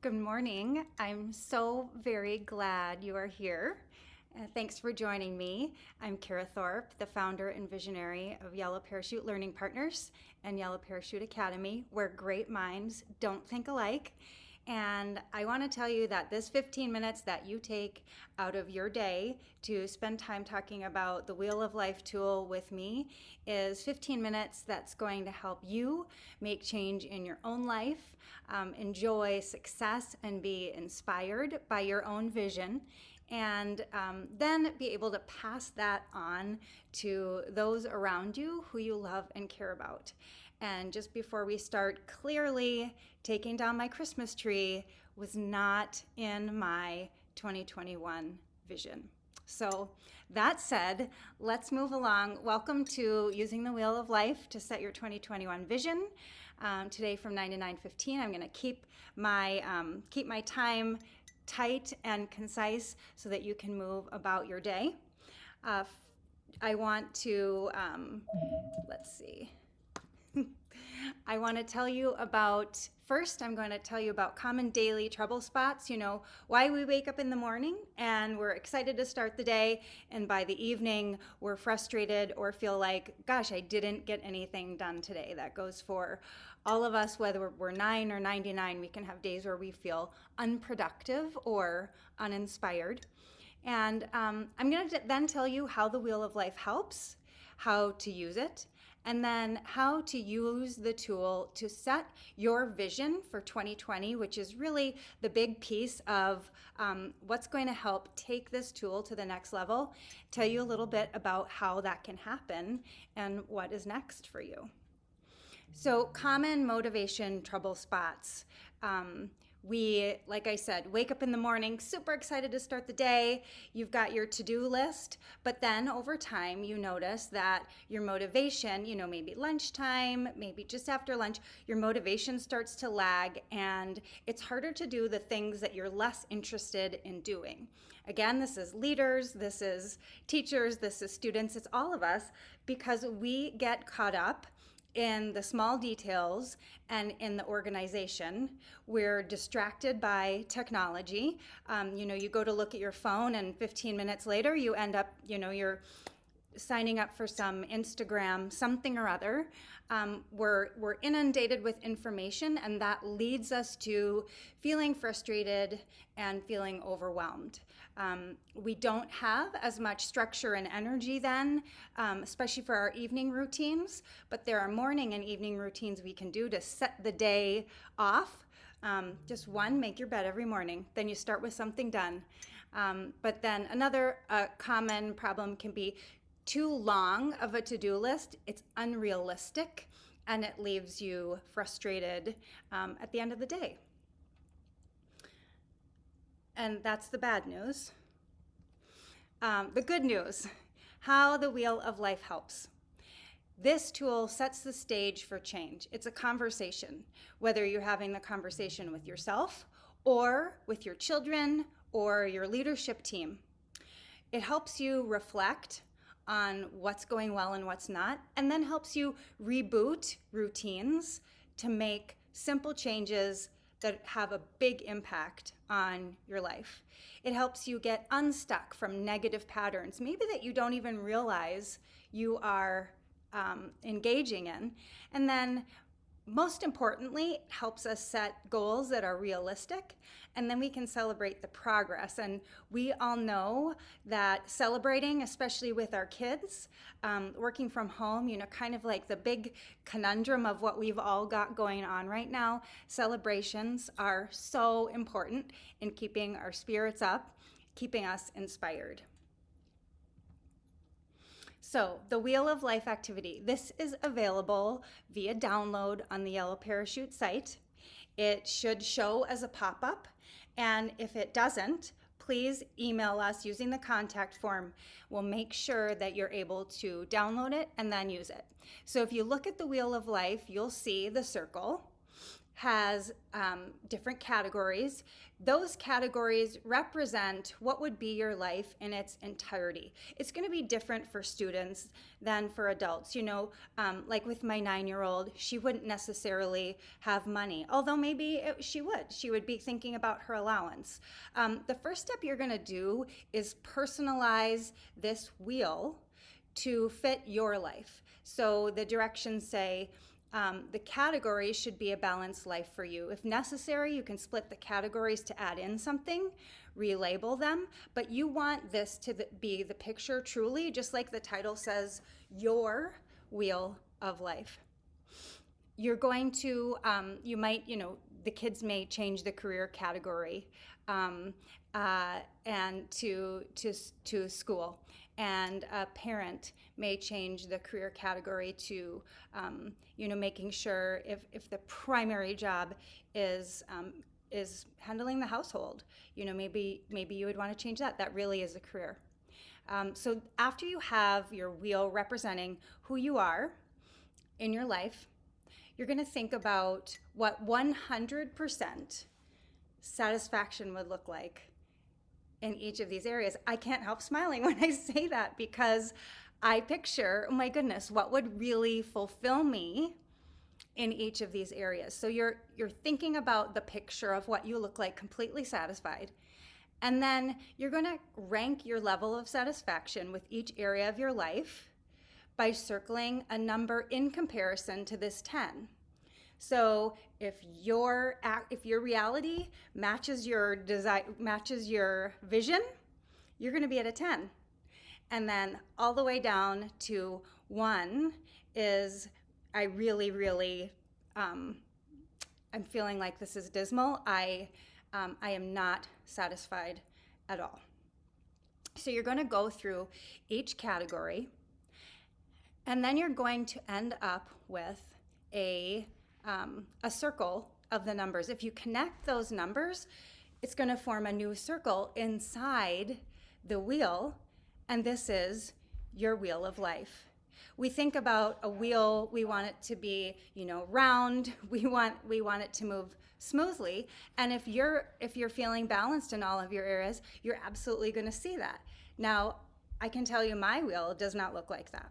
Good morning. I'm so very glad you are here. Thanks for joining me. I'm Kara Thorpe, the founder and visionary of Yellow Parachute Learning Partners and Yellow Parachute Academy, where great minds don't think alike. And I want to tell you that this 15 minutes that you take out of your day to spend time talking about the Wheel of Life tool with me is 15 minutes that's going to help you make change in your own life, enjoy success, and be inspired by your own vision. And then be able to pass that on to those around you who you love and care about. And just before we start, clearly taking down my Christmas tree was not in my 2021 vision. So that said, let's move along. Welcome to Using the Wheel of Life to Set Your 2021 Vision. Today from 9 to 9:15, I'm going to keep my time tight and concise so that you can move about your day. I want to, let's see. I want to tell you about, first I'm going to tell you about common daily trouble spots, why we wake up in the morning and we're excited to start the day, and by the evening we're frustrated or feel like, gosh, I didn't get anything done today. That goes for all of us, whether we're 9 or 99, we can have days where we feel unproductive or uninspired. And I'm going to then tell you how the Wheel of Life helps, how to use it, and then how to use the tool to set your vision for 2020, which is really the big piece of what's going to help take this tool to the next level. Tell you a little bit about how that can happen and what is next for you. So, common motivation trouble spots. We, like I said, wake up in the morning, super excited to start the day. You've got your to-do list, but then over time you notice that your motivation, maybe lunchtime, maybe just after lunch, your motivation starts to lag and it's harder to do the things that you're less interested in doing. Again, this is leaders, this is teachers, this is students, it's all of us, because we get caught up in the small details and in the organization. We're distracted by technology. You go to look at your phone and 15 minutes later you end up, you're signing up for some Instagram something or other. We're inundated with information, and that leads us to feeling frustrated and feeling overwhelmed. We don't have as much structure and energy then, especially for our evening routines, but there are morning and evening routines we can do to set the day off. Just one, make your bed every morning. Then you start with something done. But then another common problem can be too long of a to-do list. It's unrealistic and it leaves you frustrated at the end of the day. And that's the bad news. The good news, how the Wheel of Life helps. This tool sets the stage for change. It's a conversation, whether you're having the conversation with yourself or with your children or your leadership team. It helps you reflect on what's going well and what's not, and then helps you reboot routines to make simple changes that have a big impact on your life. It helps you get unstuck from negative patterns, maybe that you don't even realize you are engaging in. And then most importantly, it helps us set goals that are realistic, and then we can celebrate the progress. And we all know that celebrating, especially with our kids, working from home, kind of like the big conundrum of what we've all got going on right now, celebrations are so important in keeping our spirits up, keeping us inspired. So the Wheel of Life activity, this is available via download on the Yellow Parachute site. It should show as a pop-up, and if it doesn't, please email us using the contact form. We'll make sure that you're able to download it and then use it. So if you look at the Wheel of Life, you'll see the circle has different categories. Those categories represent what would be your life in its entirety. It's going to be different for students than for adults. Like with my 9-year-old, she wouldn't necessarily have money, although maybe she would. She would be thinking about her allowance. The first step you're going to do is personalize this wheel to fit your life. So the directions say, the categories should be a balanced life for you. If necessary, you can split the categories to add in something, relabel them, but you want this to be the picture truly, just like the title says, your wheel of life. You're going to, the kids may change the career category and to school. And a parent may change the career category to, making sure if the primary job is handling the household, maybe you would want to change that. That really is a career. So after you have your wheel representing who you are in your life, you're going to think about what 100% satisfaction would look like in each of these areas. I can't help smiling when I say that because I picture, oh my goodness, what would really fulfill me in each of these areas. So you're thinking about the picture of what you look like completely satisfied. And then you're going to rank your level of satisfaction with each area of your life by circling a number in comparison to this 10. So if your reality matches your desire, matches your vision, you're going to be at a 10. And then all the way down to 1 is I really I'm feeling like this is dismal. I am not satisfied at all. So you're going to go through each category, and then you're going to end up with a circle of the numbers. If you connect those numbers, it's going to form a new circle inside the wheel, and this is your wheel of life. We think about a wheel, we want it to be, round, we want it to move smoothly, and if you're feeling balanced in all of your areas, you're absolutely going to see that. Now, I can tell you my wheel does not look like that.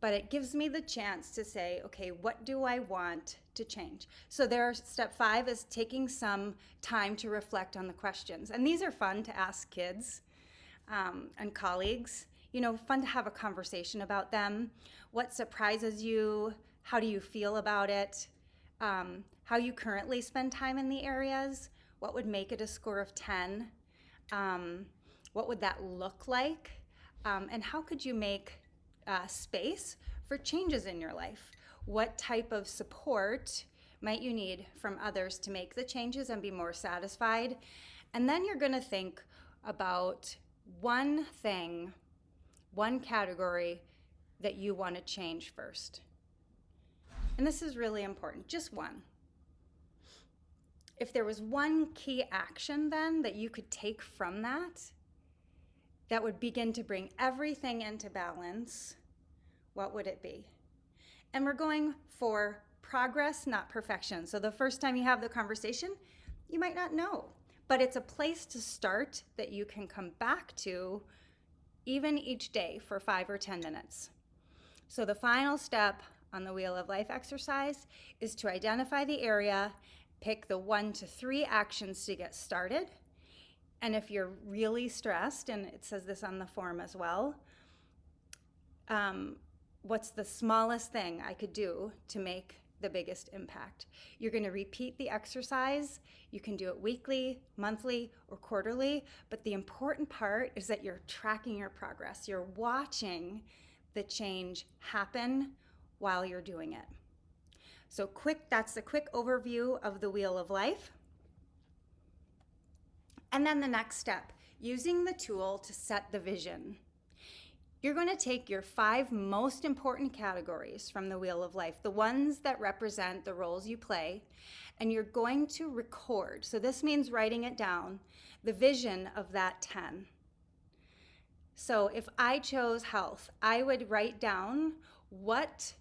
But it gives me the chance to say, okay, what do I want to change? So step 5 is taking some time to reflect on the questions. And these are fun to ask kids and colleagues. Fun to have a conversation about them. What surprises you? How do you feel about it? How you currently spend time in the areas? What would make it a score of 10? What would that look like? And how could you make space for changes in your life? What type of support might you need from others to make the changes and be more satisfied? And then you're going to think about one thing, one category that you want to change first. And this is really important, just one. If there was one key action then that you could take from that would begin to bring everything into balance, what would it be? And we're going for progress, not perfection. So the first time you have the conversation, you might not know, but it's a place to start that you can come back to even each day for 5 or 10 minutes. So the final step on the Wheel of Life exercise is to identify the area, pick the 1 to 3 actions to get started. And if you're really stressed, and it says this on the form as well, what's the smallest thing I could do to make the biggest impact? You're going to repeat the exercise. You can do it weekly, monthly, or quarterly, but the important part is that you're tracking your progress. You're watching the change happen while you're doing it. So that's the quick overview of the Wheel of Life. And then the next step, using the tool to set the vision. You're going to take your 5 most important categories from the Wheel of Life, the ones that represent the roles you play, and you're going to record. So this means writing it down, the vision of that 10. So if I chose health, I would write down, what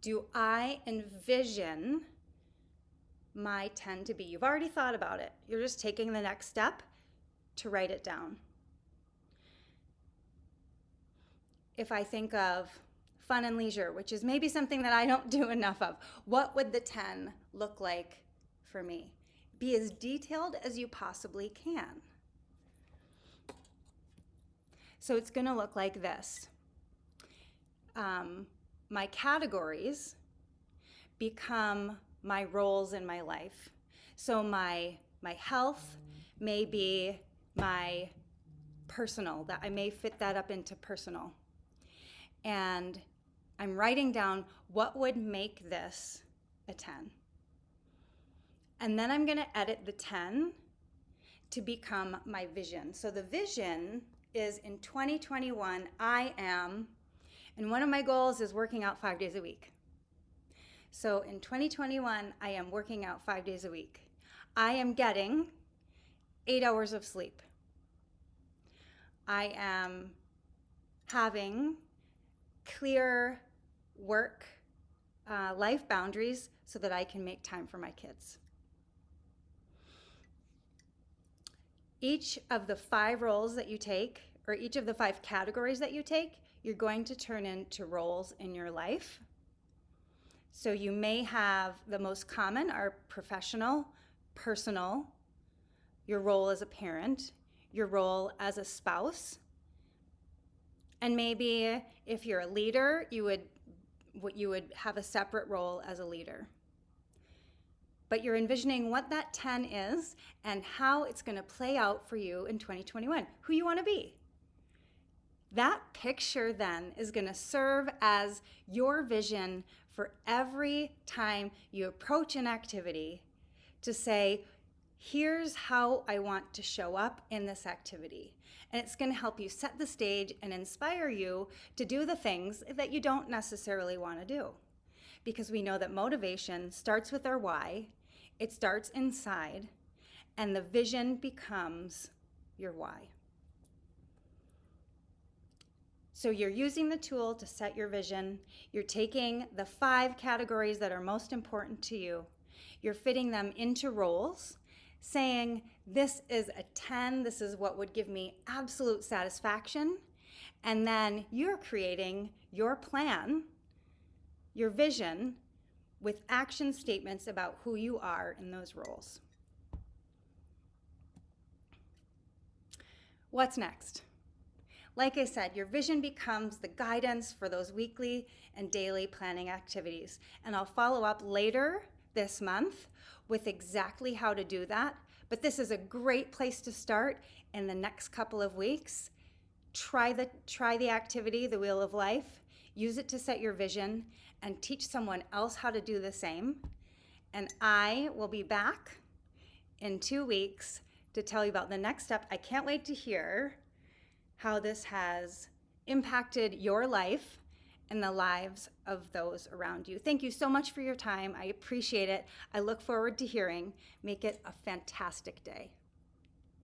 do I envision my 10 to be? You've already thought about it. You're just taking the next step to write it down. If I think of fun and leisure, which is maybe something that I don't do enough of, what would the 10 look like for me? Be as detailed as you possibly can. So it's going to look like this. My categories become my roles in my life. So my health may be my personal, that I may fit that up into personal. And I'm writing down what would make this a 10. And then I'm going to edit the 10 to become my vision. So the vision is in 2021, I am, and one of my goals is working out 5 days a week. So in 2021, I am working out 5 days a week. I am getting 8 hours of sleep. I am having clear work life boundaries so that I can make time for my kids. Each of the 5 roles that you take, or each of the 5 categories that you take, you're going to turn into roles in your life. So you may have the most common are professional, personal, your role as a parent, your role as a spouse, and maybe if you're a leader, you would have a separate role as a leader. But you're envisioning what that 10 is and how it's going to play out for you in 2021, who you want to be. That picture then is going to serve as your vision for every time you approach an activity to say, here's how I want to show up in this activity. And it's going to help you set the stage and inspire you to do the things that you don't necessarily want to do. Because we know that motivation starts with our why, it starts inside, and the vision becomes your why. So you're using the tool to set your vision. You're taking the 5 categories that are most important to you. You're fitting them into roles, saying, this is a 10, this is what would give me absolute satisfaction. And then you're creating your plan, your vision, with action statements about who you are in those roles. What's next? Like I said, your vision becomes the guidance for those weekly and daily planning activities. And I'll follow up later this month with exactly how to do that. But this is a great place to start in the next couple of weeks. Try the activity, the Wheel of Life. Use it to set your vision and teach someone else how to do the same. And I will be back in 2 weeks to tell you about the next step. I can't wait to hear how this has impacted your life and the lives of those around you. Thank you so much for your time. I appreciate it. I look forward to hearing. Make it a fantastic day.